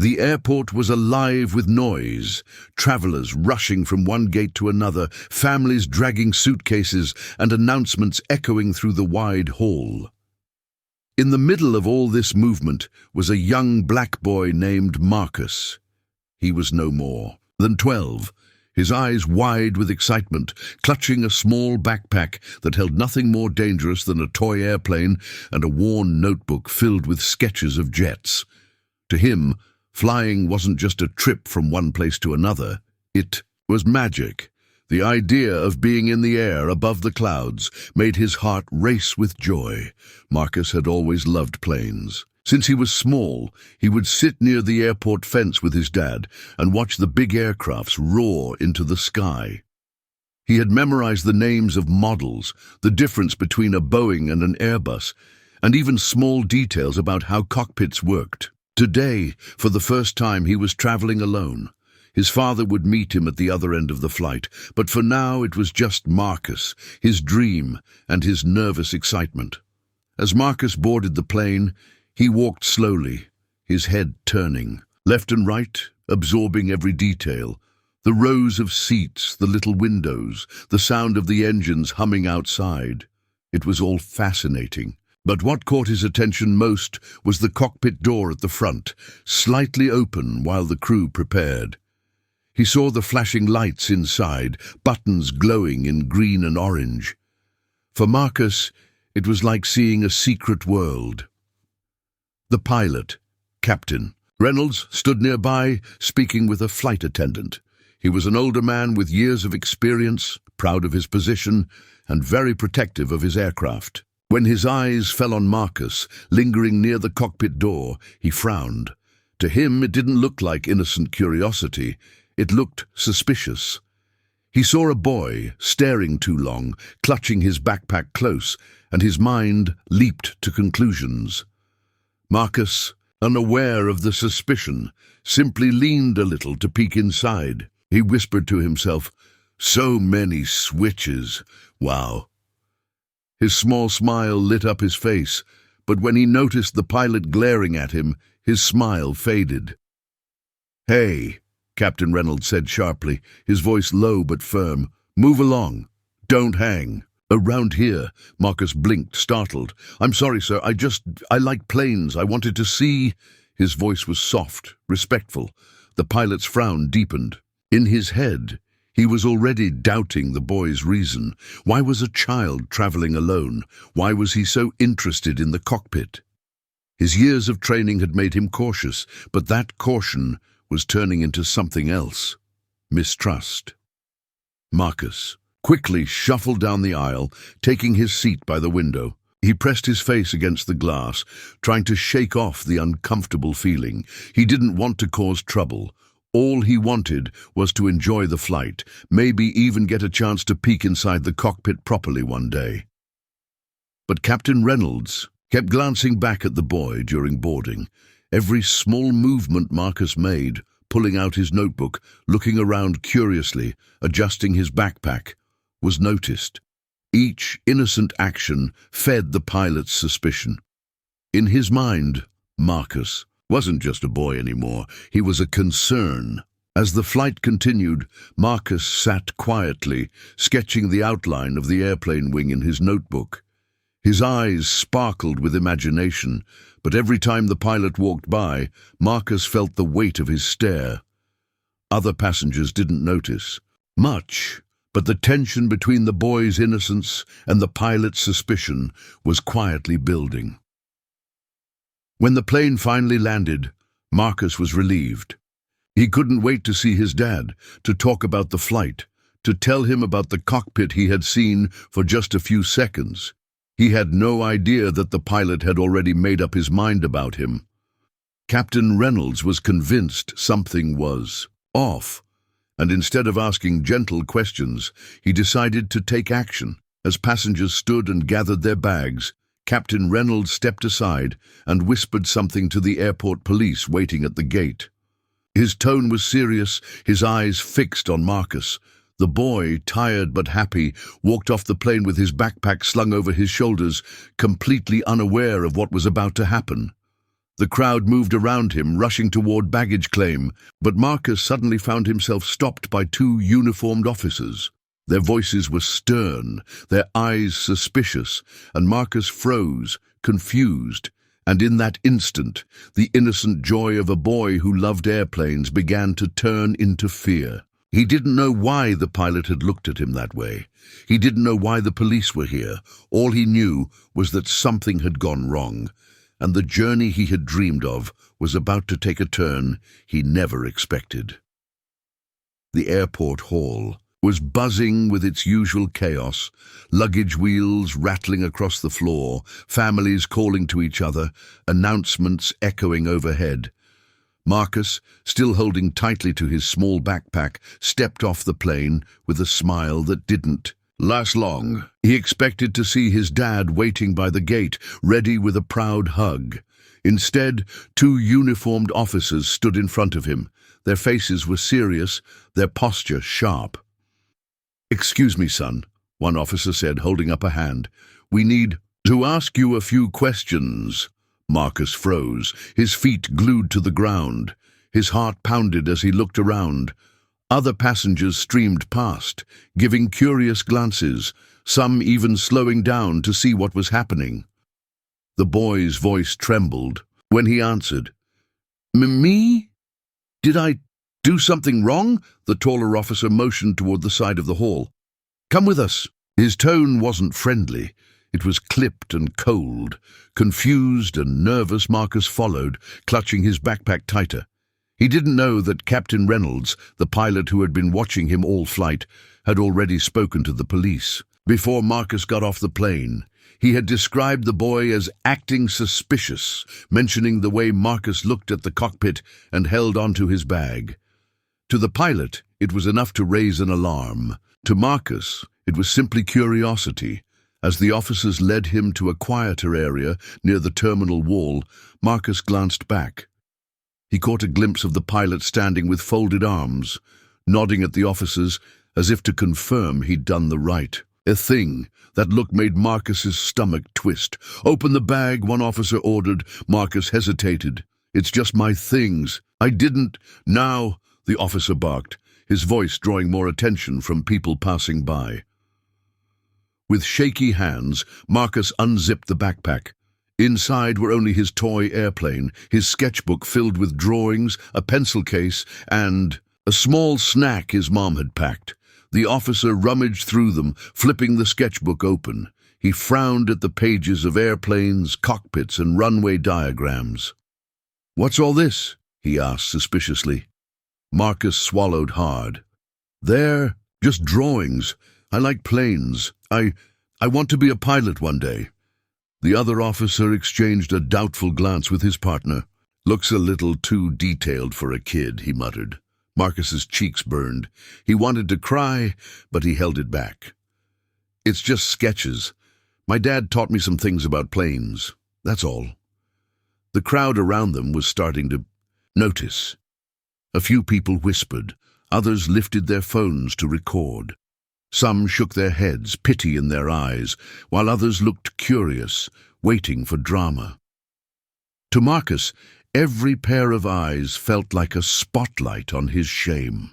The airport was alive with noise, travelers rushing from one gate to another, families dragging suitcases, and announcements echoing through the wide hall. In the middle of all this movement was a young black boy named Marcus. He was no more than 12, his eyes wide with excitement, clutching a small backpack that held nothing more dangerous than a toy airplane and a worn notebook filled with sketches of jets. To him, flying wasn't just a trip from one place to another. It was magic. The idea of being in the air above the clouds made his heart race with joy. Marcus had always loved planes. Since he was small, he would sit near the airport fence with his dad and watch the big aircrafts roar into the sky. He had memorized the names of models, the difference between a Boeing and an Airbus, and even small details about how cockpits worked. Today, for the first time, he was traveling alone. His father would meet him at the other end of the flight, but for now it was just Marcus, his dream, and his nervous excitement. As Marcus boarded the plane, he walked slowly, his head turning, left and right, absorbing every detail. The rows of seats, the little windows, the sound of the engines humming outside. It was all fascinating. But what caught his attention most was the cockpit door at the front, slightly open while the crew prepared. He saw the flashing lights inside, buttons glowing in green and orange. For Marcus, it was like seeing a secret world. The pilot, Captain Reynolds, stood nearby, speaking with a flight attendant. He was an older man with years of experience, proud of his position, and very protective of his aircraft. When his eyes fell on Marcus, lingering near the cockpit door, he frowned. To him, it didn't look like innocent curiosity. It looked suspicious. He saw a boy, staring too long, clutching his backpack close, and his mind leaped to conclusions. Marcus, unaware of the suspicion, simply leaned a little to peek inside. He whispered to himself, "So many switches. Wow." His small smile lit up his face, but when he noticed the pilot glaring at him, his smile faded. "Hey," Captain Reynolds said sharply, his voice low but firm. "Move along. Don't hang." "Around here," Marcus blinked, startled. "I'm sorry, sir. I like planes. I wanted to see—" His voice was soft, respectful. The pilot's frown deepened. In his head, he was already doubting the boy's reason. Why was a child traveling alone? Why was he so interested in the cockpit? His years of training had made him cautious, but that caution was turning into something else. Mistrust. Marcus quickly shuffled down the aisle, taking his seat by the window. He pressed his face against the glass, trying to shake off the uncomfortable feeling. He didn't want to cause trouble. All he wanted was to enjoy the flight, maybe even get a chance to peek inside the cockpit properly one day. But Captain Reynolds kept glancing back at the boy during boarding. Every small movement Marcus made, pulling out his notebook, looking around curiously, adjusting his backpack, was noticed. Each innocent action fed the pilot's suspicion. In his mind, Marcus wasn't just a boy anymore. He was a concern. As the flight continued, Marcus sat quietly, sketching the outline of the airplane wing in his notebook. His eyes sparkled with imagination, but every time the pilot walked by, Marcus felt the weight of his stare. Other passengers didn't notice much, but the tension between the boy's innocence and the pilot's suspicion was quietly building. When the plane finally landed, Marcus was relieved. He couldn't wait to see his dad, to talk about the flight, to tell him about the cockpit he had seen for just a few seconds. He had no idea that the pilot had already made up his mind about him. Captain Reynolds was convinced something was off, and instead of asking gentle questions, he decided to take action. As passengers stood and gathered their bags, Captain Reynolds stepped aside and whispered something to the airport police waiting at the gate. His tone was serious, his eyes fixed on Marcus. The boy, tired but happy, walked off the plane with his backpack slung over his shoulders, completely unaware of what was about to happen. The crowd moved around him, rushing toward baggage claim, but Marcus suddenly found himself stopped by two uniformed officers. Their voices were stern, their eyes suspicious, and Marcus froze, confused, and in that instant, the innocent joy of a boy who loved airplanes began to turn into fear. He didn't know why the pilot had looked at him that way. He didn't know why the police were here. All he knew was that something had gone wrong, and the journey he had dreamed of was about to take a turn he never expected. The airport hall was buzzing with its usual chaos, luggage wheels rattling across the floor, families calling to each other, announcements echoing overhead. Marcus, still holding tightly to his small backpack, stepped off the plane with a smile that didn't last long. He expected to see his dad waiting by the gate, ready with a proud hug. Instead, two uniformed officers stood in front of him. Their faces were serious, their posture sharp. "Excuse me, son," one officer said, holding up a hand. "We need to ask you a few questions." Marcus froze, his feet glued to the ground. His heart pounded as he looked around. Other passengers streamed past, giving curious glances, some even slowing down to see what was happening. The boy's voice trembled when he answered. "Me? Did I do something wrong?" The taller officer motioned toward the side of the hall. "Come with us." His tone wasn't friendly. It was clipped and cold. Confused and nervous, Marcus followed, clutching his backpack tighter. He didn't know that Captain Reynolds, the pilot who had been watching him all flight, had already spoken to the police. Before Marcus got off the plane, he had described the boy as acting suspicious, mentioning the way Marcus looked at the cockpit and held onto his bag. To the pilot, it was enough to raise an alarm. To Marcus, it was simply curiosity. As the officers led him to a quieter area near the terminal wall, Marcus glanced back. He caught a glimpse of the pilot standing with folded arms, nodding at the officers as if to confirm he'd done the right thing. That look made Marcus's stomach twist. "Open the bag," one officer ordered. Marcus hesitated. "It's just my things. I didn't." "Now," the officer barked, his voice drawing more attention from people passing by. With shaky hands, Marcus unzipped the backpack. Inside were only his toy airplane, his sketchbook filled with drawings, a pencil case, and a small snack his mom had packed. The officer rummaged through them, flipping the sketchbook open. He frowned at the pages of airplanes, cockpits, and runway diagrams. "What's all this?" he asked suspiciously. Marcus swallowed hard. "They're just drawings. I like planes. I want to be a pilot one day." The other officer exchanged a doubtful glance with his partner. "Looks a little too detailed for a kid," he muttered. Marcus's cheeks burned. He wanted to cry, but he held it back. "It's just sketches. My dad taught me some things about planes. That's all." The crowd around them was starting to notice. A few people whispered. Others lifted their phones to record. Some shook their heads, pity in their eyes, while others looked curious, waiting for drama. To Marcus, every pair of eyes felt like a spotlight on his shame.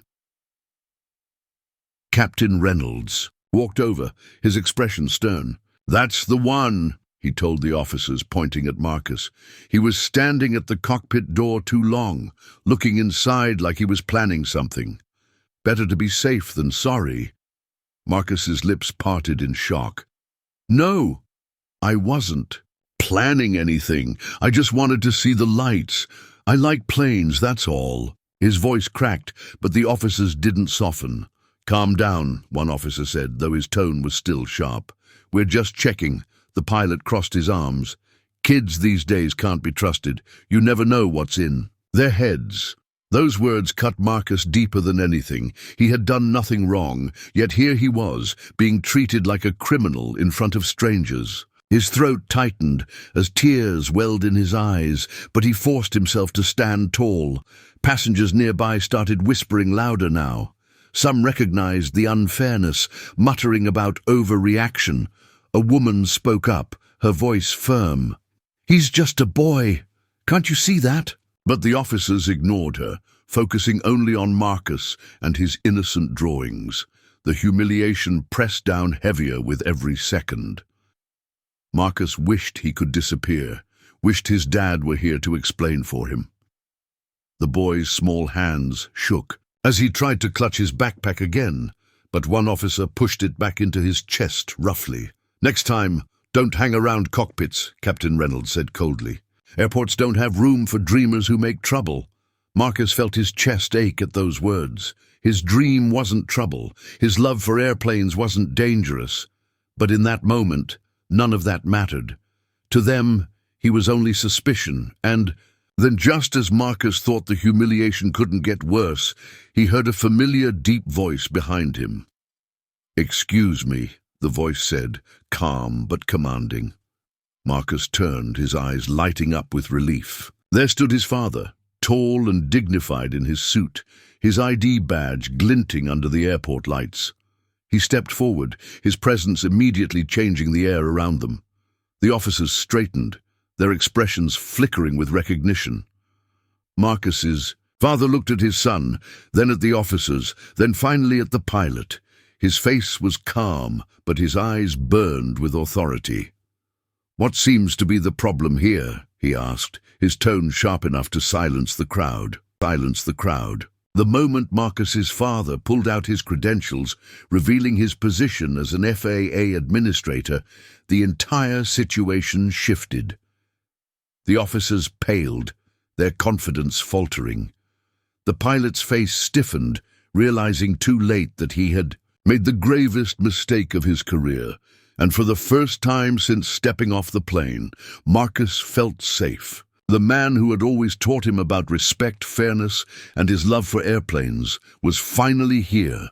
Captain Reynolds walked over, his expression stern. "That's the one," he told the officers, pointing at Marcus. He was standing at the cockpit door too long, looking inside like he was planning something. Better to be safe than sorry. Marcus's lips parted in shock. "No, I wasn't planning anything. I just wanted to see the lights. I like planes, that's all." His voice cracked, but the officers didn't soften. "Calm down," one officer said, though his tone was still sharp. "We're just checking." The pilot crossed his arms. "Kids these days can't be trusted. You never know what's in their heads." Those words cut Marcus deeper than anything. He had done nothing wrong, yet here he was, being treated like a criminal in front of strangers. His throat tightened as tears welled in his eyes, but he forced himself to stand tall. Passengers nearby started whispering louder now. Some recognized the unfairness, muttering about overreaction. A woman spoke up, her voice firm. "He's just a boy." Can't you see that? But the officers ignored her, focusing only on Marcus and his innocent drawings. The humiliation pressed down heavier with every second. Marcus wished he could disappear, wished his dad were here to explain for him. The boy's small hands shook as he tried to clutch his backpack again, but one officer pushed it back into his chest roughly. "Next time, don't hang around cockpits," Captain Reynolds said coldly. "Airports don't have room for dreamers who make trouble." Marcus felt his chest ache at those words. His dream wasn't trouble. His love for airplanes wasn't dangerous. But in that moment, none of that mattered. To them, he was only suspicion, and then just as Marcus thought the humiliation couldn't get worse, he heard a familiar deep voice behind him. "Excuse me," the voice said, calm but commanding. Marcus turned, his eyes lighting up with relief. There stood his father, tall and dignified in his suit, his ID badge glinting under the airport lights. He stepped forward, his presence immediately changing the air around them. The officers straightened, their expressions flickering with recognition. Marcus's father looked at his son, then at the officers, then finally at the pilot. His face was calm, but his eyes burned with authority. "What seems to be the problem here?" he asked, his tone sharp enough to silence the crowd. The moment Marcus's father pulled out his credentials, revealing his position as an FAA Administrator, the entire situation shifted. The officers paled, their confidence faltering. The pilot's face stiffened, realizing too late that he had made the gravest mistake of his career, and for the first time since stepping off the plane, Marcus felt safe. The man who had always taught him about respect, fairness, and his love for airplanes was finally here,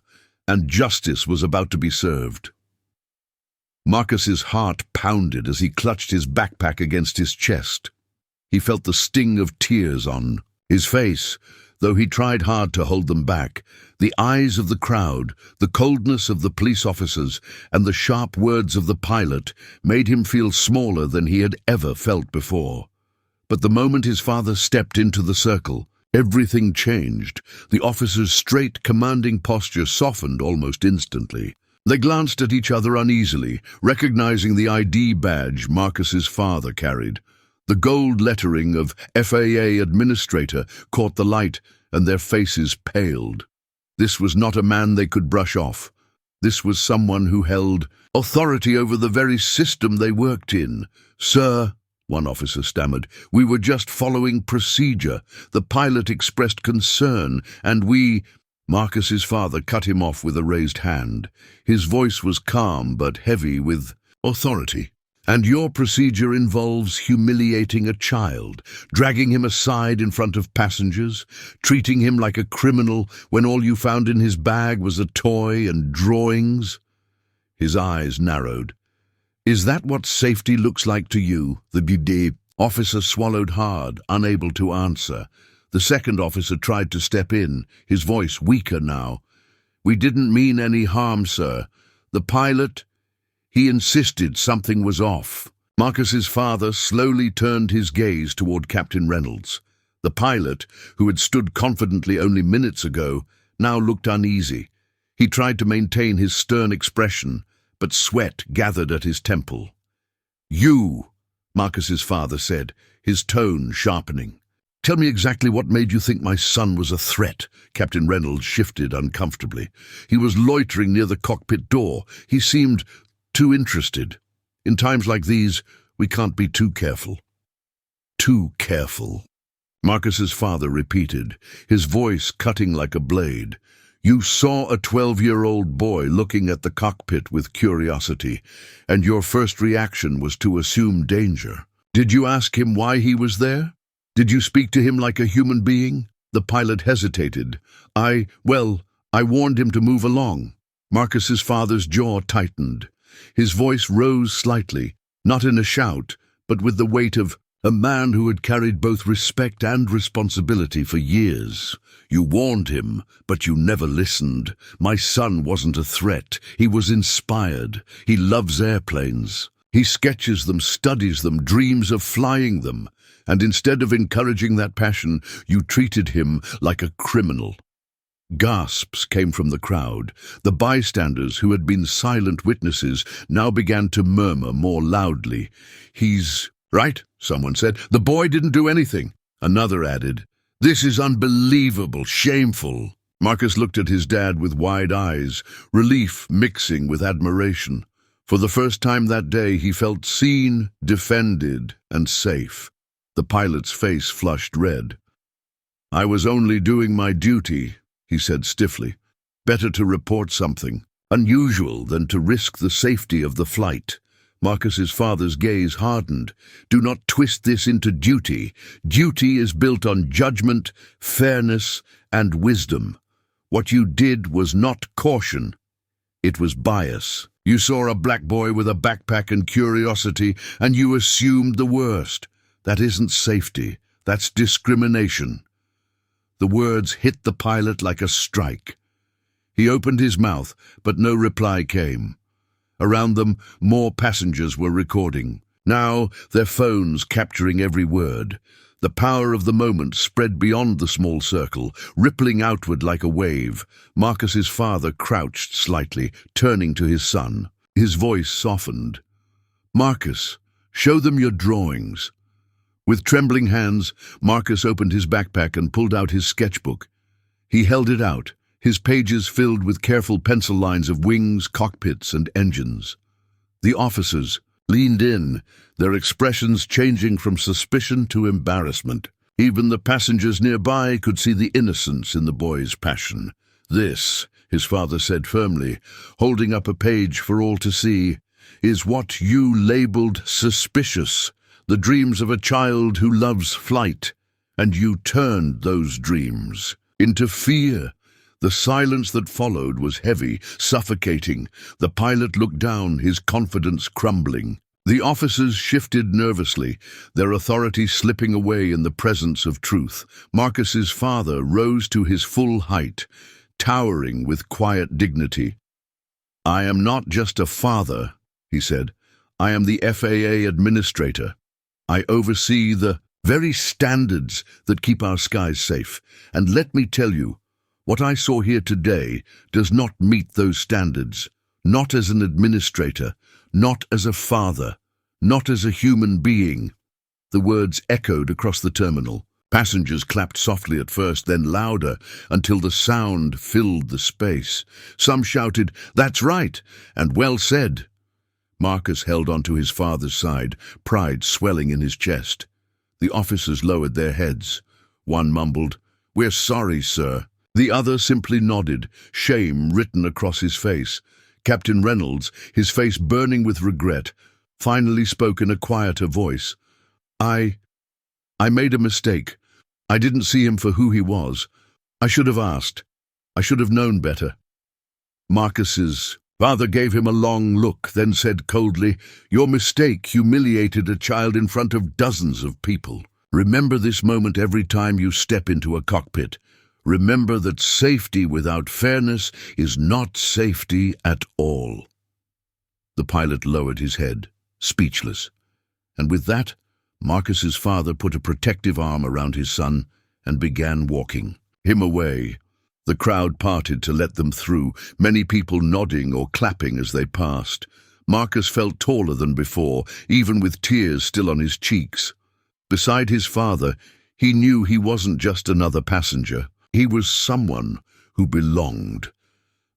and justice was about to be served. Marcus's heart pounded as he clutched his backpack against his chest. He felt the sting of tears on his face, though he tried hard to hold them back. The eyes of the crowd, the coldness of the police officers, and the sharp words of the pilot made him feel smaller than he had ever felt before. But the moment his father stepped into the circle, everything changed. The officer's straight, commanding posture softened almost instantly. They glanced at each other uneasily, recognizing the ID badge Marcus's father carried. The gold lettering of FAA Administrator caught the light, and their faces paled. This was not a man they could brush off. This was someone who held authority over the very system they worked in. "Sir," one officer stammered, "we were just following procedure. The pilot expressed concern, and we—" Marcus's father cut him off with a raised hand. His voice was calm but heavy with authority. "And your procedure involves humiliating a child, dragging him aside in front of passengers, treating him like a criminal when all you found in his bag was a toy and drawings?" His eyes narrowed. "Is that what safety looks like to you?" The officer swallowed hard, unable to answer. The second officer tried to step in, his voice weaker now. "We didn't mean any harm, sir. The pilot, he insisted something was off." Marcus's father slowly turned his gaze toward Captain Reynolds. The pilot, who had stood confidently only minutes ago, now looked uneasy. He tried to maintain his stern expression, but sweat gathered at his temple. "You," Marcus's father said, his tone sharpening. "Tell me exactly what made you think my son was a threat." Captain Reynolds shifted uncomfortably. He was loitering near the cockpit door. He seemed too interested. In times like these, we can't be too careful. "Too careful," Marcus's father repeated, his voice cutting like a blade. "You saw a 12-year-old boy looking at the cockpit with curiosity, and your first reaction was to assume danger. Did you ask him why he was there? Did you speak to him like a human being?" The pilot hesitated. I warned him to move along." Marcus's father's jaw tightened. His voice rose slightly, not in a shout, but with the weight of a man who had carried both respect and responsibility for years. "You warned him, but you never listened. My son wasn't a threat. He was inspired. He loves airplanes. He sketches them, studies them, dreams of flying them. And instead of encouraging that passion, you treated him like a criminal. Gasps came from the crowd. The bystanders, who had been silent witnesses, now began to murmur more loudly. "He's right," someone said. "The boy didn't do anything." Another added, "This is unbelievable, shameful." Marcus looked at his dad with wide eyes, relief mixing with admiration. For the first time that day, he felt seen, defended, and safe. The pilot's face flushed red. "I was only doing my duty," he said stiffly. "Better to report something unusual than to risk the safety of the flight." Marcus's father's gaze hardened. "Do not twist this into duty. Duty is built on judgment, fairness, and wisdom. What you did was not caution. It was bias. You saw a black boy with a backpack and curiosity, and you assumed the worst. That isn't safety. That's discrimination." The words hit the pilot like a strike. He opened his mouth, but no reply came. Around them, more passengers were recording. Now, their phones capturing every word. The power of the moment spread beyond the small circle, rippling outward like a wave. Marcus's father crouched slightly, turning to his son. His voice softened. "Marcus, show them your drawings." With trembling hands, Marcus opened his backpack and pulled out his sketchbook. He held it out, his pages filled with careful pencil lines of wings, cockpits, and engines. The officers leaned in, their expressions changing from suspicion to embarrassment. Even the passengers nearby could see the innocence in the boy's passion. "This," his father said firmly, holding up a page for all to see, "is what you labeled suspicious. The dreams of a child who loves flight, and you turned those dreams into fear." The silence that followed was heavy, suffocating. The pilot looked down, his confidence crumbling. The officers shifted nervously, their authority slipping away in the presence of truth. Marcus's father rose to his full height, towering with quiet dignity. "I am not just a father," he said. "I am the FAA Administrator. I oversee the very standards that keep our skies safe. And let me tell you, what I saw here today does not meet those standards. Not as an administrator, not as a father, not as a human being." The words echoed across the terminal. Passengers clapped softly at first, then louder, until the sound filled the space. Some shouted, "That's right," and "Well said." Marcus held onto his father's side, pride swelling in his chest. The officers lowered their heads. One mumbled, "We're sorry, sir." The other simply nodded, shame written across his face. Captain Reynolds, his face burning with regret, finally spoke in a quieter voice. I made a mistake. I didn't see him for who he was. I should have asked. I should have known better." Marcus's father gave him a long look, then said coldly, "Your mistake humiliated a child in front of dozens of people. Remember this moment every time you step into a cockpit. Remember that safety without fairness is not safety at all." The pilot lowered his head, speechless. And with that, Marcus's father put a protective arm around his son and began walking him away. The crowd parted to let them through, many people nodding or clapping as they passed. Marcus felt taller than before, even with tears still on his cheeks. Beside his father, he knew he wasn't just another passenger. He was someone who belonged.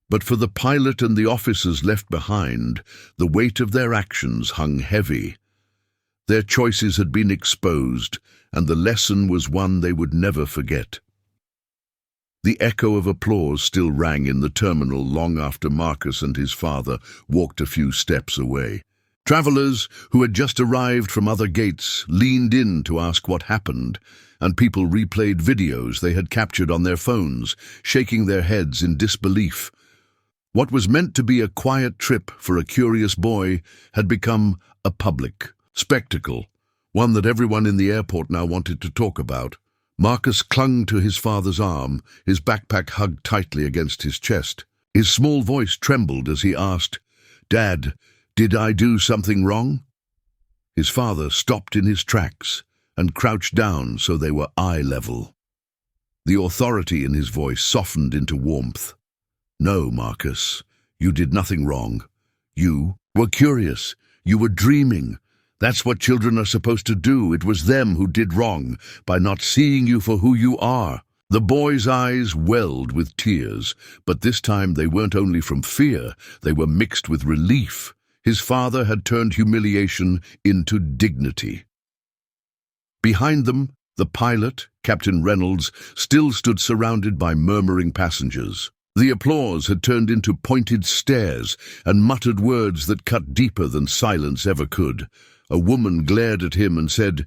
But for the pilot and the officers left behind, the weight of their actions hung heavy. Their choices had been exposed, and the lesson was one they would never forget. The echo of applause still rang in the terminal long after Marcus and his father walked a few steps away. Travelers who had just arrived from other gates leaned in to ask what happened, and people replayed videos they had captured on their phones, shaking their heads in disbelief. What was meant to be a quiet trip for a curious boy had become a public spectacle, one that everyone in the airport now wanted to talk about. Marcus clung to his father's arm, his backpack hugged tightly against his chest. His small voice trembled as he asked, "Dad, did I do something wrong?" His father stopped in his tracks, and crouched down so they were eye level. The authority in his voice softened into warmth. "No, Marcus, you did nothing wrong. You were curious. You were dreaming. That's what children are supposed to do. It was them who did wrong by not seeing you for who you are." The boy's eyes welled with tears, but this time they weren't only from fear, they were mixed with relief. His father had turned humiliation into dignity. Behind them, the pilot, Captain Reynolds, still stood surrounded by murmuring passengers. The applause had turned into pointed stares and muttered words that cut deeper than silence ever could. A woman glared at him and said,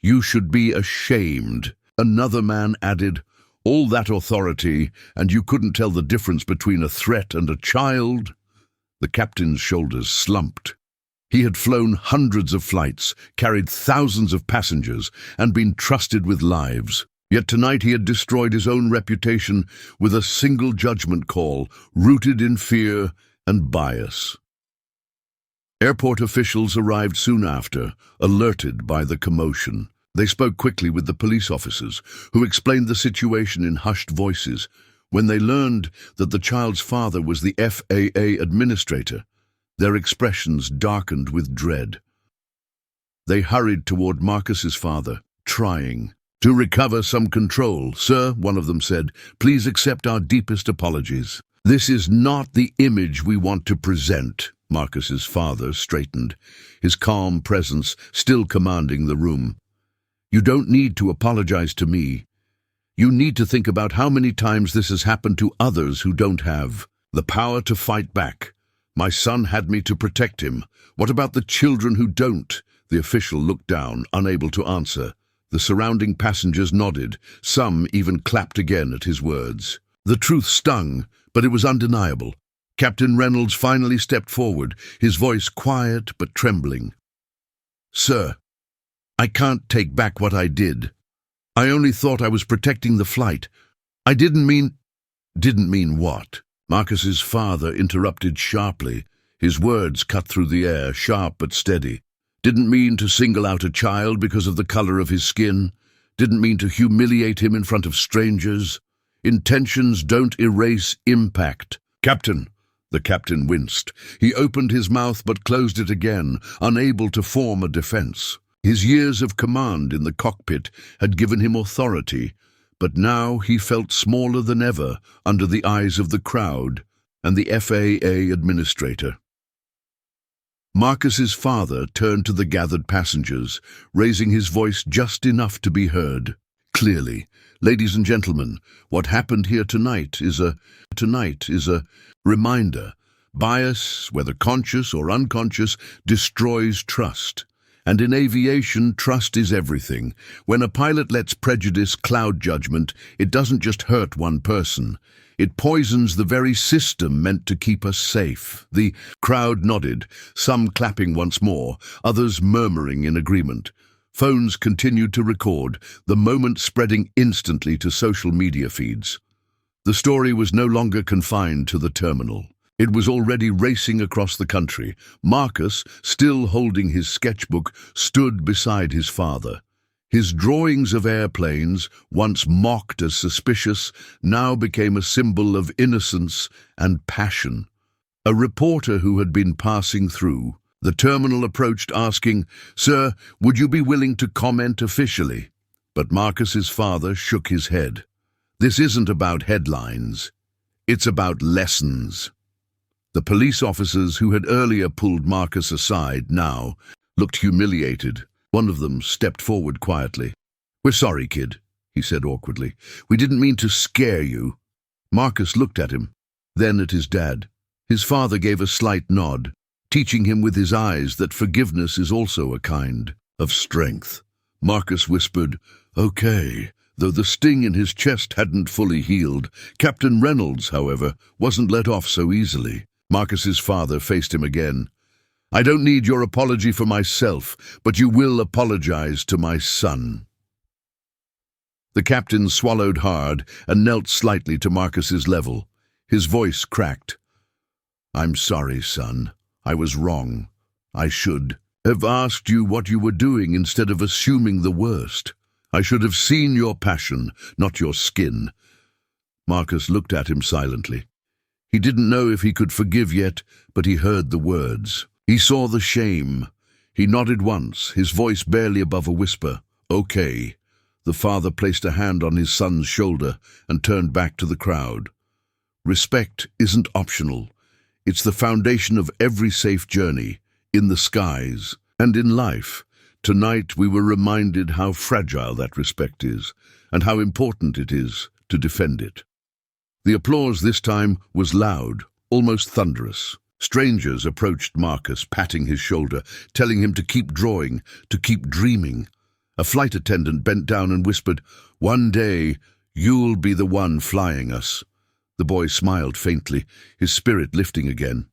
"You should be ashamed." Another man added, "All that authority, and you couldn't tell the difference between a threat and a child?" The captain's shoulders slumped. He had flown hundreds of flights, carried thousands of passengers, and been trusted with lives. Yet tonight he had destroyed his own reputation with a single judgment call, rooted in fear and bias. Airport officials arrived soon after, alerted by the commotion. They spoke quickly with the police officers, who explained the situation in hushed voices. When they learned that the child's father was the FAA Administrator, their expressions darkened with dread. They hurried toward Marcus's father, trying to recover some control. "Sir," one of them said, "please accept our deepest apologies. This is not the image we want to present." Marcus's father straightened, his calm presence still commanding the room. "You don't need to apologize to me. You need to think about how many times this has happened to others who don't have the power to fight back. My son had me to protect him. What about the children who don't?" The official looked down, unable to answer. The surrounding passengers nodded. Some even clapped again at his words. The truth stung, but it was undeniable. Captain Reynolds finally stepped forward, his voice quiet but trembling. "Sir, I can't take back what I did. I only thought I was protecting the flight. I didn't mean—" "Didn't mean what?" Marcus's father interrupted sharply. His words cut through the air, sharp but steady. "Didn't mean to single out a child because of the color of his skin. Didn't mean to humiliate him in front of strangers. Intentions don't erase impact." "Captain!" The captain winced. He opened his mouth but closed it again, unable to form a defense. His years of command in the cockpit had given him authority, but now he felt smaller than ever under the eyes of the crowd and the FAA Administrator. Marcus's father turned to the gathered passengers, raising his voice just enough to be heard. "Clearly, ladies and gentlemen, what happened here tonight is a reminder. Bias, whether conscious or unconscious, destroys trust. And in aviation, trust is everything. When a pilot lets prejudice cloud judgment, it doesn't just hurt one person. It poisons the very system meant to keep us safe." The crowd nodded, some clapping once more, others murmuring in agreement. Phones continued to record, the moment spreading instantly to social media feeds. The story was no longer confined to the terminal. It was already racing across the country. Marcus, still holding his sketchbook, stood beside his father. His drawings of airplanes, once mocked as suspicious, now became a symbol of innocence and passion. A reporter who had been passing through the terminal approached, asking, "Sir, would you be willing to comment officially?" But Marcus's father shook his head. "This isn't about headlines. It's about lessons." The police officers who had earlier pulled Marcus aside now looked humiliated. One of them stepped forward quietly. "We're sorry, kid," he said awkwardly. "We didn't mean to scare you." Marcus looked at him, then at his dad. His father gave a slight nod, teaching him with his eyes that forgiveness is also a kind of strength. Marcus whispered, "Okay," though the sting in his chest hadn't fully healed. Captain Reynolds, however, wasn't let off so easily. Marcus's father faced him again. "I don't need your apology for myself, but you will apologize to my son." The captain swallowed hard and knelt slightly to Marcus's level. His voice cracked. "I'm sorry, son. I was wrong. I should." have asked you what you were doing instead of assuming the worst. I should have seen your passion, not your skin." Marcus looked at him silently. He didn't know if he could forgive yet, but he heard the words. He saw the shame. He nodded once, his voice barely above a whisper. "Okay." The father placed a hand on his son's shoulder and turned back to the crowd. "Respect isn't optional. It's the foundation of every safe journey, in the skies and in life. Tonight we were reminded how fragile that respect is, and how important it is to defend it." The applause this time was loud, almost thunderous. Strangers approached Marcus, patting his shoulder, telling him to keep drawing, to keep dreaming. A flight attendant bent down and whispered, "One day, you'll be the one flying us." The boy smiled faintly, his spirit lifting again.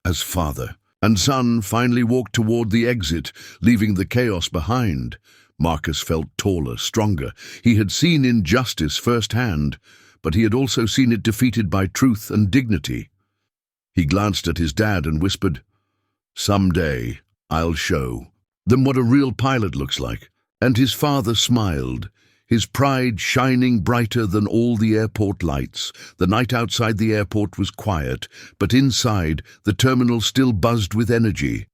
As father and son finally walked toward the exit, leaving the chaos behind, Marcus felt taller, stronger. He had seen injustice firsthand, but he had also seen it defeated by truth and dignity. He glanced at his dad and whispered, "Someday I'll show them what a real pilot looks like." And his father smiled, his pride shining brighter than all the airport lights. The night outside the airport was quiet, but inside, the terminal still buzzed with energy.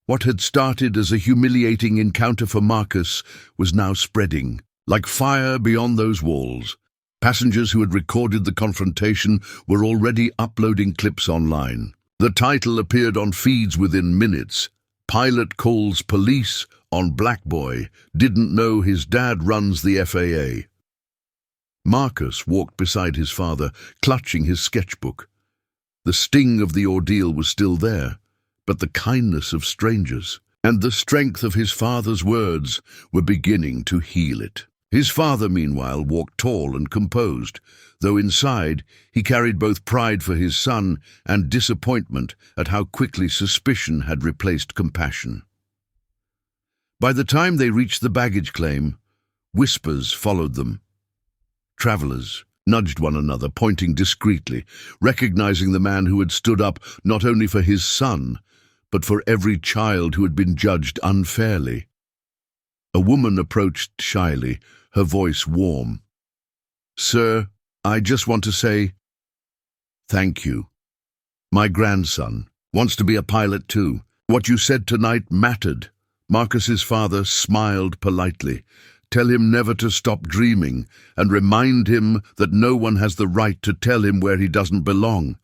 What had started as a humiliating encounter for Marcus was now spreading, like fire beyond those walls. Passengers who had recorded the confrontation were already uploading clips online. The title appeared on feeds within minutes. "Pilot calls police on Black Boy, didn't know his dad runs the FAA." Marcus walked beside his father, clutching his sketchbook. The sting of the ordeal was still there, but the kindness of strangers and the strength of his father's words were beginning to heal it. His father, meanwhile, walked tall and composed, though inside he carried both pride for his son and disappointment at how quickly suspicion had replaced compassion. By the time they reached the baggage claim, whispers followed them. Travelers nudged one another, pointing discreetly, recognizing the man who had stood up not only for his son, but for every child who had been judged unfairly. A woman approached shyly, her voice warm. "Sir, I just want to say thank you. My grandson wants to be a pilot too. What you said tonight mattered." Marcus's father smiled politely. "Tell him never to stop dreaming, and remind him that no one has the right to tell him where he doesn't belong."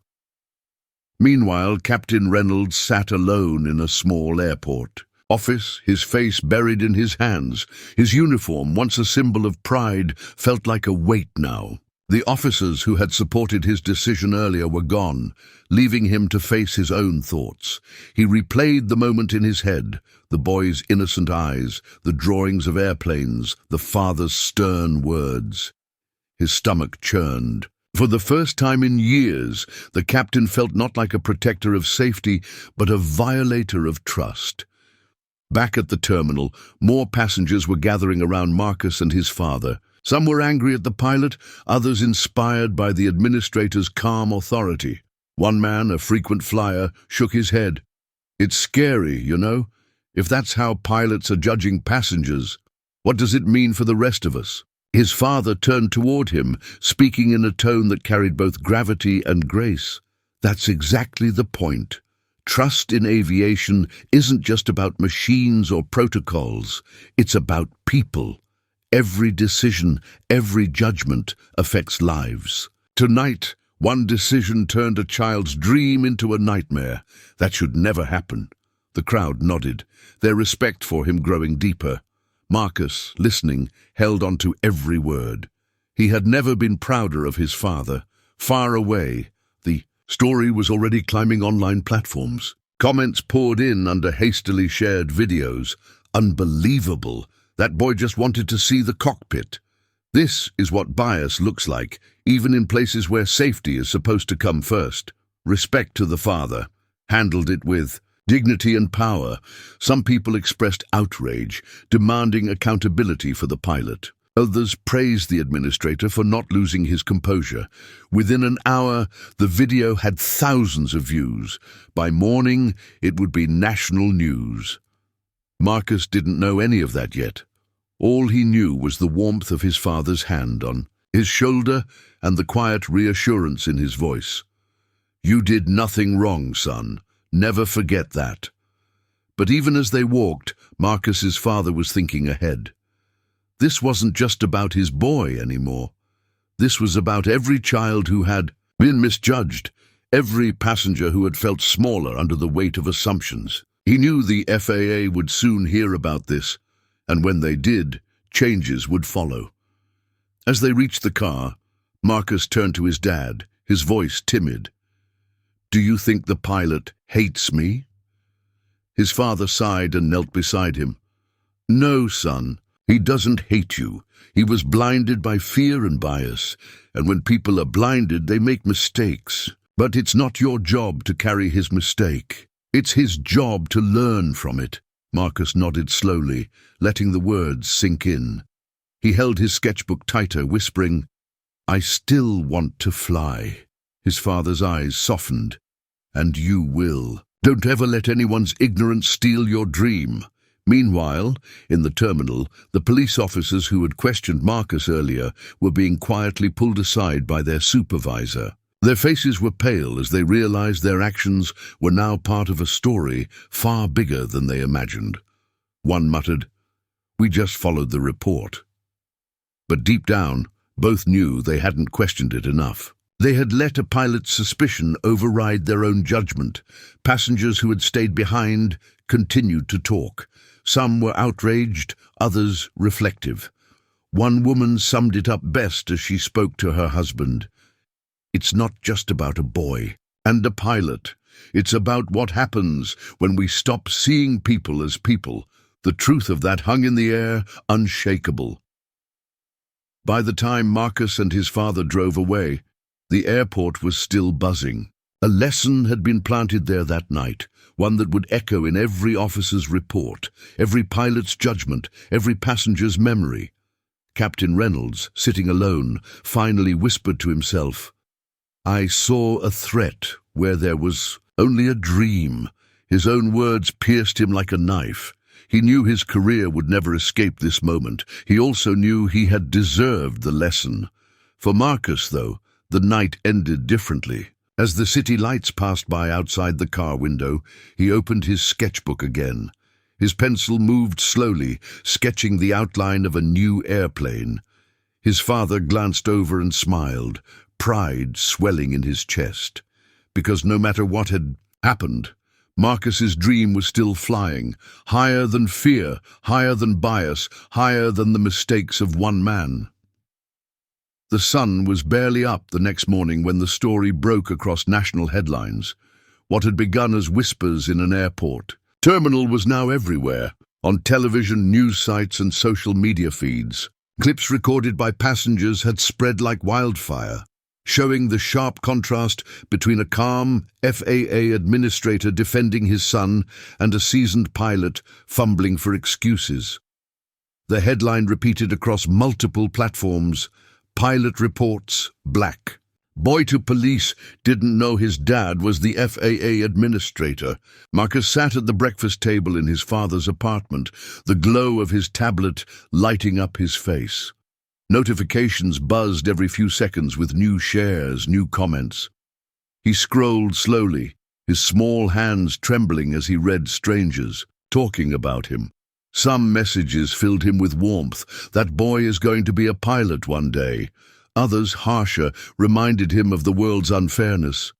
Meanwhile, Captain Reynolds sat alone in a small airport office, his face buried in his hands. His uniform, once a symbol of pride, felt like a weight now. The officers who had supported his decision earlier were gone, leaving him to face his own thoughts. He replayed the moment in his head, the boy's innocent eyes, the drawings of airplanes, the father's stern words. His stomach churned. For the first time in years, the captain felt not like a protector of safety, but a violator of trust. Back at the terminal, more passengers were gathering around Marcus and his father. Some were angry at the pilot, others inspired by the administrator's calm authority. One man, a frequent flyer, shook his head. "It's scary, you know. If that's how pilots are judging passengers, what does it mean for the rest of us?" His father turned toward him, speaking in a tone that carried both gravity and grace. "That's exactly the point. Trust in aviation isn't just about machines or protocols. It's about people. Every decision, every judgment affects lives. Tonight, one decision turned a child's dream into a nightmare. That should never happen." The crowd nodded, their respect for him growing deeper. Marcus, listening, held on to every word. He had never been prouder of his father. Far away, the story was already climbing online platforms. Comments poured in under hastily shared videos. "Unbelievable. That boy just wanted to see the cockpit." This is what bias looks like, even in places where safety is supposed to come first. Respect to the father. Handled it with dignity and power. Some people expressed outrage, demanding accountability for the pilot. Others praised the administrator for not losing his composure. Within an hour, the video had thousands of views. By morning, it would be national news. Marcus didn't know any of that yet. All he knew was the warmth of his father's hand on his shoulder and the quiet reassurance in his voice. "You did nothing wrong, son. Never forget that." But even as they walked, Marcus's father was thinking ahead. This wasn't just about his boy anymore. This was about every child who had been misjudged, every passenger who had felt smaller under the weight of assumptions. He knew the FAA would soon hear about this, and when they did, changes would follow. As they reached the car, Marcus turned to his dad, his voice timid. "Do you think the pilot hates me?" His father sighed and knelt beside him. "No, son, he doesn't hate you. He was blinded by fear and bias, and when people are blinded, they make mistakes. But it's not your job to carry his mistake. It's his job to learn from it." Marcus nodded slowly, letting the words sink in. He held his sketchbook tighter, whispering, "I still want to fly." His father's eyes softened. "And you will. Don't ever let anyone's ignorance steal your dream." Meanwhile, in the terminal, the police officers who had questioned Marcus earlier were being quietly pulled aside by their supervisor. Their faces were pale as they realized their actions were now part of a story far bigger than they imagined. One muttered, "We just followed the report." But deep down, both knew they hadn't questioned it enough. They had let a pilot's suspicion override their own judgment. Passengers who had stayed behind continued to talk. Some were outraged, others reflective. One woman summed it up best as she spoke to her husband. "It's not just about a boy and a pilot. It's about what happens when we stop seeing people as people." The truth of that hung in the air, unshakable. By the time Marcus and his father drove away, the airport was still buzzing. A lesson had been planted there that night, one that would echo in every officer's report, every pilot's judgment, every passenger's memory. Captain Reynolds, sitting alone, finally whispered to himself, "I saw a threat where there was only a dream." His own words pierced him like a knife. He knew his career would never escape this moment. He also knew he had deserved the lesson. For Marcus, though, the night ended differently. As the city lights passed by outside the car window, he opened his sketchbook again. His pencil moved slowly, sketching the outline of a new airplane. His father glanced over and smiled, pride swelling in his chest. Because no matter what had happened, Marcus's dream was still flying, higher than fear, higher than bias, higher than the mistakes of one man. The sun was barely up the next morning when the story broke across national headlines. What had begun as whispers in an airport terminal was now everywhere, on television, news sites and social media feeds. Clips recorded by passengers had spread like wildfire, showing the sharp contrast between a calm FAA administrator defending his son and a seasoned pilot fumbling for excuses. The headline repeated across multiple platforms, "Pilot reports black. Boy to police didn't know his dad was the FAA administrator." Marcus sat at the breakfast table in his father's apartment, the glow of his tablet lighting up his face. Notifications buzzed every few seconds with new shares, new comments. He scrolled slowly, his small hands trembling as he read strangers talking about him. Some messages filled him with warmth. That boy is going to be a pilot one day. Others, harsher, reminded him of the world's unfairness.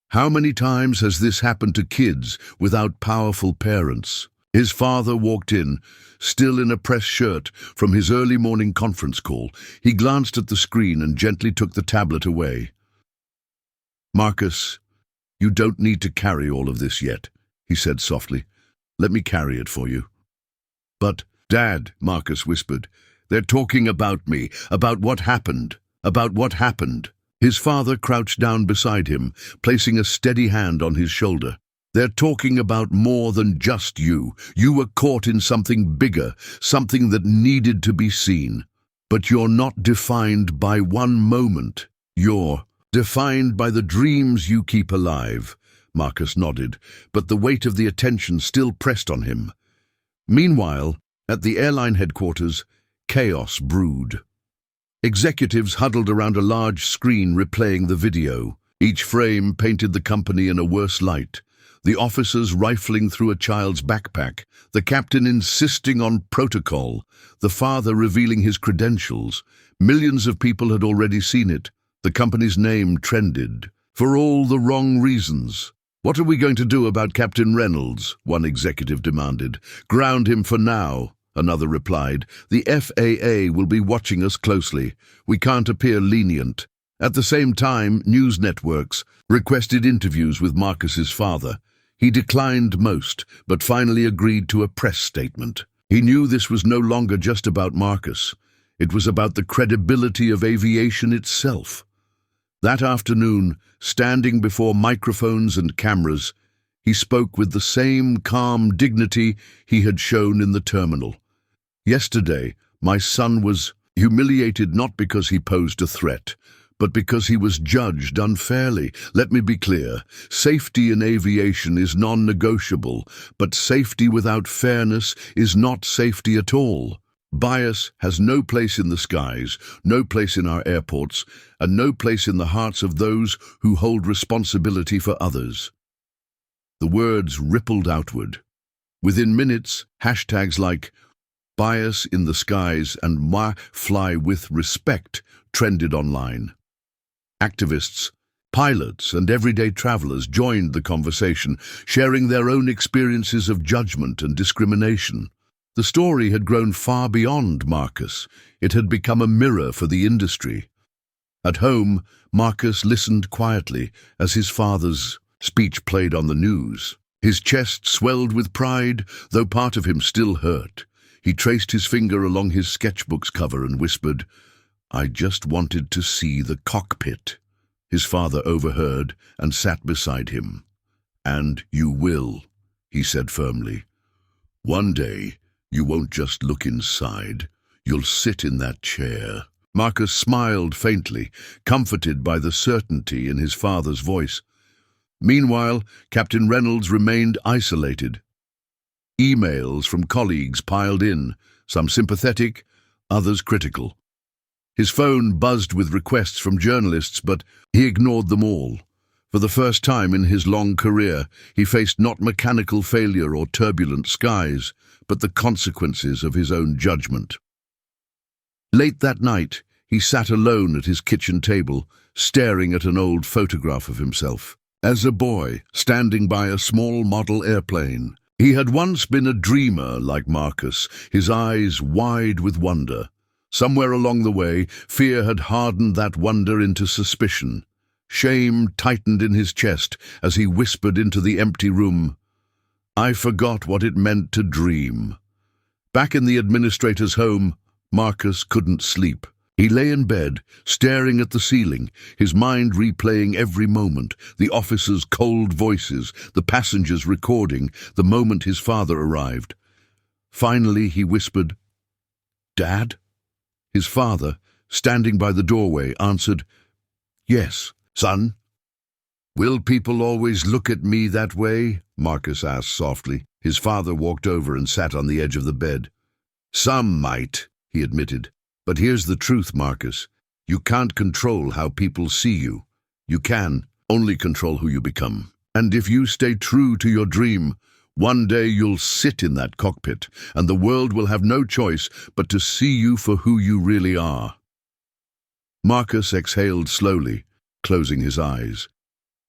How many times has this happened to kids without powerful parents? His father walked in, still in a press shirt from his early morning conference call. He glanced at the screen and gently took the tablet away. "Marcus, you don't need to carry all of this yet," he said softly. "Let me carry it for you." "But, Dad," Marcus whispered, "they're talking about me, about what happened. His father crouched down beside him, placing a steady hand on his shoulder. "They're talking about more than just you. You were caught in something bigger, something that needed to be seen. But you're not defined by one moment. You're defined by the dreams you keep alive." Marcus nodded, but the weight of the attention still pressed on him. Meanwhile, at the airline headquarters, chaos brewed. Executives huddled around a large screen replaying the video. Each frame painted the company in a worse light. The officers rifling through a child's backpack, the captain insisting on protocol, the father revealing his credentials. Millions of people had already seen it. The company's name trended, for all the wrong reasons. "What are we going to do about Captain Reynolds?" one executive demanded. "Ground him for now," another replied. "The FAA will be watching us closely. We can't appear lenient." At the same time, news networks requested interviews with Marcus's father. He declined most, but finally agreed to a press statement. He knew this was no longer just about Marcus. It was about the credibility of aviation itself. That afternoon, standing before microphones and cameras, he spoke with the same calm dignity he had shown in the terminal. "Yesterday, my son was humiliated not because he posed a threat, but because he was judged unfairly. Let me be clear, safety in aviation is non-negotiable, but safety without fairness is not safety at all. Bias has no place in the skies, no place in our airports, and no place in the hearts of those who hold responsibility for others." The words rippled outward. Within minutes, hashtags like "bias in the skies" and "moi fly with respect" trended online. Activists, pilots, and everyday travelers joined the conversation, sharing their own experiences of judgment and discrimination. The story had grown far beyond Marcus. It had become a mirror for the industry. At home, Marcus listened quietly as his father's speech played on the news. His chest swelled with pride, though part of him still hurt. He traced his finger along his sketchbook's cover and whispered, "I just wanted to see the cockpit." His father overheard and sat beside him. "And you will," he said firmly. "One day, you won't just look inside. You'll sit in that chair." Marcus smiled faintly, comforted by the certainty in his father's voice. Meanwhile, Captain Reynolds remained isolated. Emails from colleagues piled in, some sympathetic, others critical. His phone buzzed with requests from journalists, but he ignored them all. For the first time in his long career, he faced not mechanical failure or turbulent skies, but the consequences of his own judgment. Late that night, he sat alone at his kitchen table, staring at an old photograph of himself. As a boy, standing by a small model airplane, he had once been a dreamer like Marcus, his eyes wide with wonder. Somewhere along the way, fear had hardened that wonder into suspicion. Shame tightened in his chest as he whispered into the empty room, "I forgot what it meant to dream." Back in the administrator's home, Marcus couldn't sleep. He lay in bed, staring at the ceiling, his mind replaying every moment, the officers' cold voices, the passengers recording, the moment his father arrived. Finally, he whispered, "Dad?" His father, standing by the doorway, answered, "Yes, son." "Will people always look at me that way?" Marcus asked softly. His father walked over and sat on the edge of the bed. "Some might," he admitted. "But here's the truth, Marcus. You can't control how people see you. You can only control who you become. And if you stay true to your dream, one day you'll sit in that cockpit, and the world will have no choice but to see you for who you really are." Marcus exhaled slowly, closing his eyes.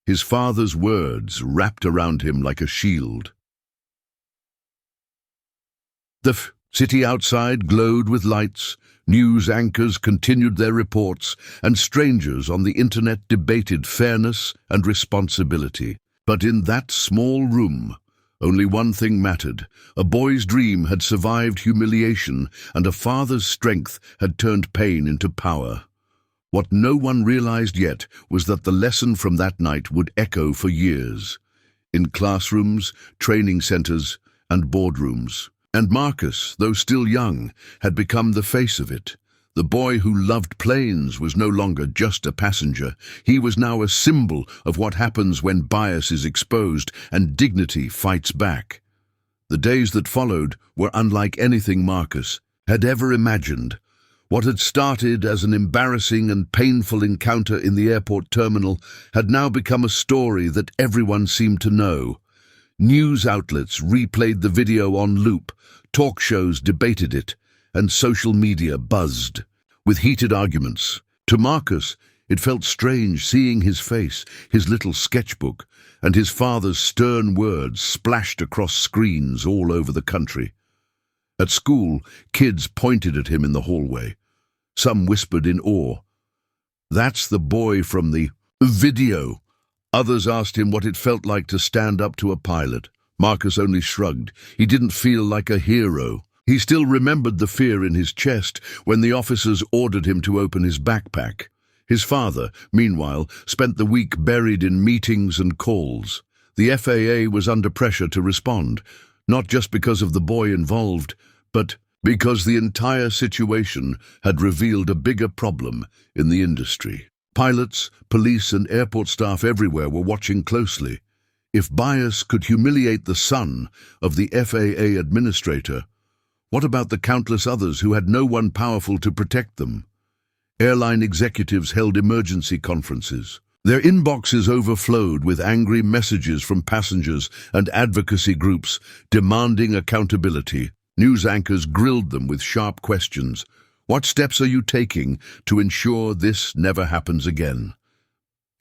His father's words wrapped around him like a shield. The city outside glowed with lights, news anchors continued their reports, and strangers on the internet debated fairness and responsibility. But in that small room, only one thing mattered. A boy's dream had survived humiliation, and a father's strength had turned pain into power. What no one realized yet was that the lesson from that night would echo for years, in classrooms, training centers, and boardrooms. And Marcus, though still young, had become the face of it. The boy who loved planes was no longer just a passenger. He was now a symbol of what happens when bias is exposed and dignity fights back. The days that followed were unlike anything Marcus had ever imagined. What had started as an embarrassing and painful encounter in the airport terminal had now become a story that everyone seemed to know. News outlets replayed the video on loop, talk shows debated it, and social media buzzed with heated arguments. To Marcus, it felt strange seeing his face, his little sketchbook, and his father's stern words splashed across screens all over the country. At school, kids pointed at him in the hallway. Some whispered in awe, "That's the boy from the video." Others asked him what it felt like to stand up to a pilot. Marcus only shrugged. He didn't feel like a hero. He still remembered the fear in his chest when the officers ordered him to open his backpack. His father, meanwhile, spent the week buried in meetings and calls. The FAA was under pressure to respond, not just because of the boy involved, but because the entire situation had revealed a bigger problem in the industry. Pilots, police, and airport staff everywhere were watching closely. If bias could humiliate the son of the FAA Administrator, what about the countless others who had no one powerful to protect them? Airline executives held emergency conferences. Their inboxes overflowed with angry messages from passengers and advocacy groups demanding accountability. News anchors grilled them with sharp questions. What steps are you taking to ensure this never happens again?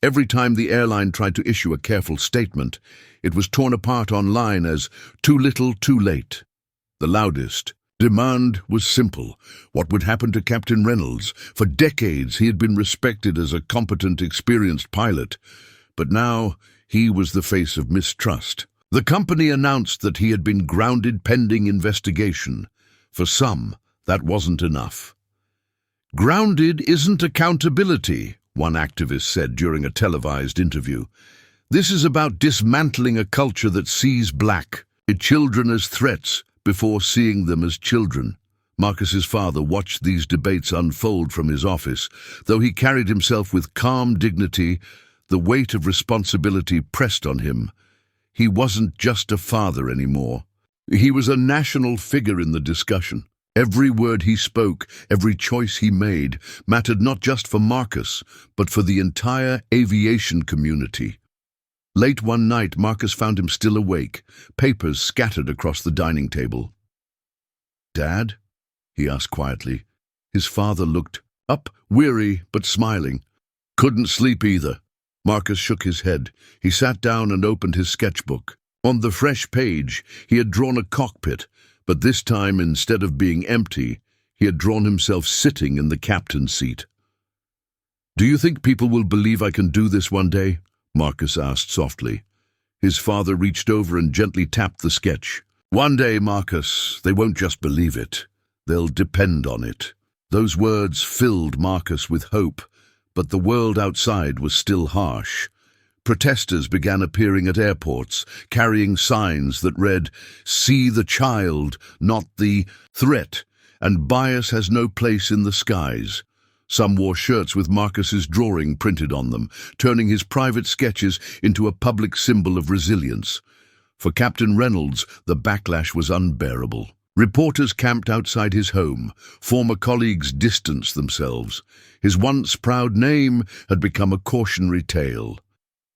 Every time the airline tried to issue a careful statement, it was torn apart online as too little, too late. The loudest demand was simple. What would happen to Captain Reynolds? For decades he had been respected as a competent, experienced pilot, but now he was the face of mistrust. The company announced that he had been grounded pending investigation. For some, that wasn't enough. "Grounded isn't accountability," one activist said during a televised interview. "This is about dismantling a culture that sees black children as threats before seeing them as children." Marcus's father watched these debates unfold from his office. Though he carried himself with calm dignity, the weight of responsibility pressed on him. He wasn't just a father anymore. He was a national figure in the discussion. Every word he spoke, every choice he made, mattered not just for Marcus, but for the entire aviation community. Late one night, Marcus found him still awake, papers scattered across the dining table. "Dad?" he asked quietly. His father looked up, weary but smiling. "Couldn't sleep either." Marcus shook his head. He sat down and opened his sketchbook. On the fresh page, he had drawn a cockpit, but this time, instead of being empty, he had drawn himself sitting in the captain's seat. "Do you think people will believe I can do this one day?" Marcus asked softly. His father reached over and gently tapped the sketch. "One day, Marcus, they won't just believe it. They'll depend on it." Those words filled Marcus with hope, but the world outside was still harsh. Protesters began appearing at airports, carrying signs that read, "See the child, not the threat," and "Bias has no place in the skies." Some wore shirts with Marcus's drawing printed on them, turning his private sketches into a public symbol of resilience. For Captain Reynolds, the backlash was unbearable. Reporters camped outside his home. Former colleagues distanced themselves. His once proud name had become a cautionary tale.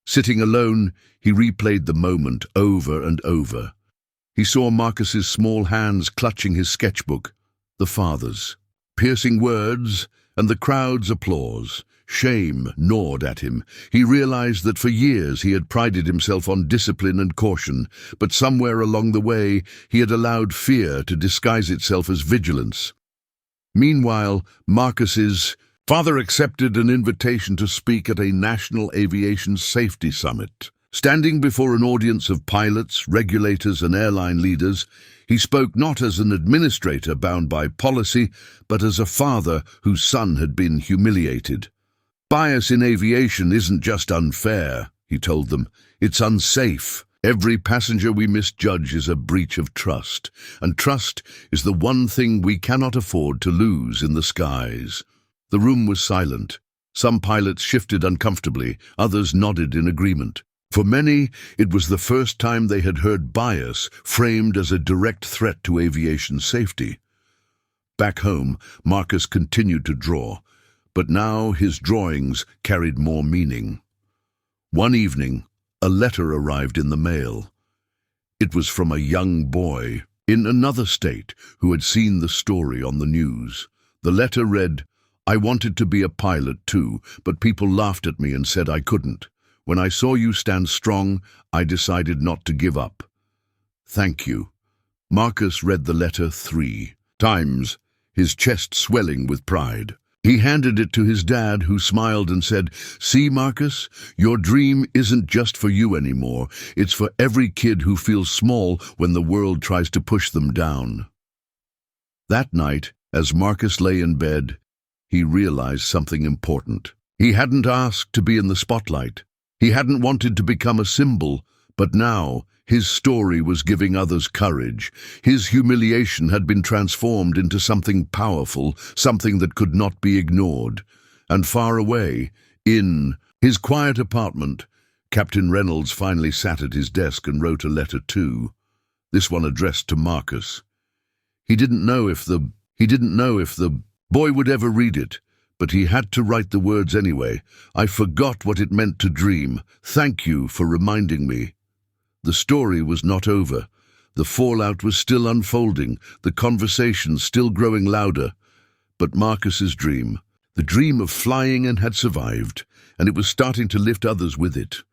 Sitting alone, he replayed the moment over and over. He saw Marcus's small hands clutching his sketchbook, the father's. Piercing words, and the crowd's applause. Shame gnawed at him. He realized that for years he had prided himself on discipline and caution, but somewhere along the way he had allowed fear to disguise itself as vigilance. Meanwhile, Marcus's father accepted an invitation to speak at a National Aviation Safety Summit. Standing before an audience of pilots, regulators, and airline leaders, he spoke not as an administrator bound by policy, but as a father whose son had been humiliated. "Bias in aviation isn't just unfair," he told them. "It's unsafe. Every passenger we misjudge is a breach of trust, and trust is the one thing we cannot afford to lose in the skies." The room was silent. Some pilots shifted uncomfortably, others nodded in agreement. For many, it was the first time they had heard bias framed as a direct threat to aviation safety. Back home, Marcus continued to draw, but now his drawings carried more meaning. One evening, a letter arrived in the mail. It was from a young boy in another state who had seen the story on the news. The letter read, "I wanted to be a pilot too, but people laughed at me and said I couldn't. When I saw you stand strong, I decided not to give up. Thank you." Marcus read the letter 3 times, his chest swelling with pride. He handed it to his dad, who smiled and said, "See, Marcus, your dream isn't just for you anymore. It's for every kid who feels small when the world tries to push them down." That night, as Marcus lay in bed, he realized something important. He hadn't asked to be in the spotlight. He hadn't wanted to become a symbol, but now his story was giving others courage. His humiliation had been transformed into something powerful, something that could not be ignored. And far away, in his quiet apartment, Captain Reynolds finally sat at his desk and wrote a letter too, this one addressed to Marcus. He didn't know if the boy would ever read it, but he had to write the words anyway. "I forgot what it meant to dream. Thank you for reminding me." The story was not over. The fallout was still unfolding, the conversation still growing louder. But Marcus's dream, the dream of flying, and had survived, and it was starting to lift others with it.